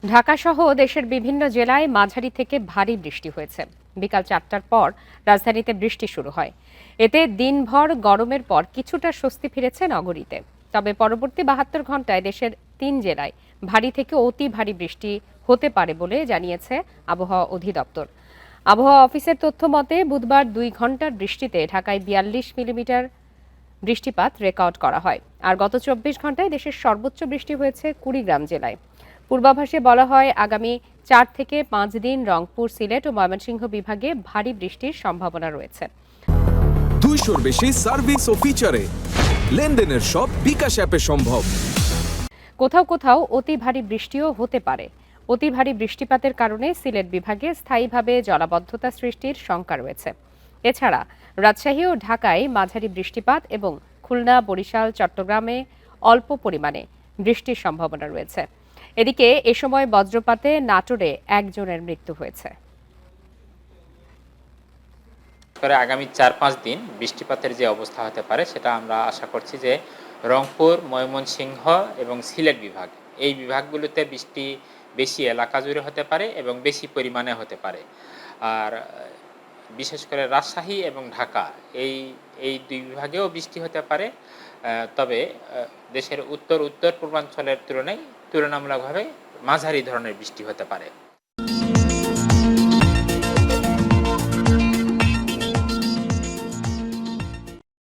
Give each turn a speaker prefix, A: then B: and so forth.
A: ঢাকাসহ দেশের বিভিন্ন জেলায় মাঝারি থেকে ভারী বৃষ্টি হয়েছে। বিকাল ৪টার পর রাজধানীতে বৃষ্টি শুরু হয়। এতে দিনভর গরমের পর কিছুটা স্বস্তি ফিরেছে নগরীতে। তবে পরবর্তী ৭২ ঘন্টায় দেশের ৩ জেলায় ভারী থেকে অতি ভারী বৃষ্টি হতে পারে বলে জানিয়েছে আবহাওয়া অধিদপ্তর। আবহাওয়া অফিসের তথ্য মতে বুধবার ২ ঘন্টার বৃষ্টিতে ঢাকায় ৪২ মিলিমিটার বৃষ্টিপাত রেকর্ড করা হয়। আর গত ২৪ ঘন্টায় দেশের সর্বোচ্চ বৃষ্টি হয়েছে কুড়িগ্রাম জেলায়। পূর্বাভাসে বলা হয়, আগামী ৪ থেকে ৫ দিন রংপুর, সিলেট ও ময়মনসিংহ বিভাগে ভারী বৃষ্টির সম্ভাবনা রয়েছে।
B: ২০০-র বেশি সার্ভিস ও ফিচারে লেনদেনের সব বিকাশ অ্যাপে সম্ভব।
A: কোথাও কোথাও অতি ভারী বৃষ্টিও হতে পারে। অতি ভারী বৃষ্টিপাতের কারণে সিলেট বিভাগে স্থায়ীভাবে জলাবদ্ধতা সৃষ্টির শঙ্কা রয়েছে। এছাড়া রাজশাহী ও ঢাকায় মাঝারি বৃষ্টিপাত এবং খুলনা, বরিশাল, চট্টগ্রামে অল্প পরিমাণে বৃষ্টির সম্ভাবনা রয়েছে। এদিকে এ সময় বজ্রপাতে নাটোরে একজনের মৃত্যু হয়েছে।
C: আগামী ৪-৫ দিন বৃষ্টিপাতের যে অবস্থা হতে পারে সেটা আমরা আশা করছি যে রংপুর, ময়মনসিংহ এবং সিলেট বিভাগ, এই বিভাগগুলোতে বৃষ্টি বেশি এলাকা জুড়ে হতে পারে এবং বেশি পরিমাণে হতে পারে। আর বিশেষ করে রাজশাহী এবং ঢাকা, এই দুই বিভাগেও বৃষ্টি হতে পারে। তবে দেশের উত্তর পূর্বাঞ্চলের তুলনামূলকভাবে মাঝারি ধরনের বৃষ্টি হতে পারে।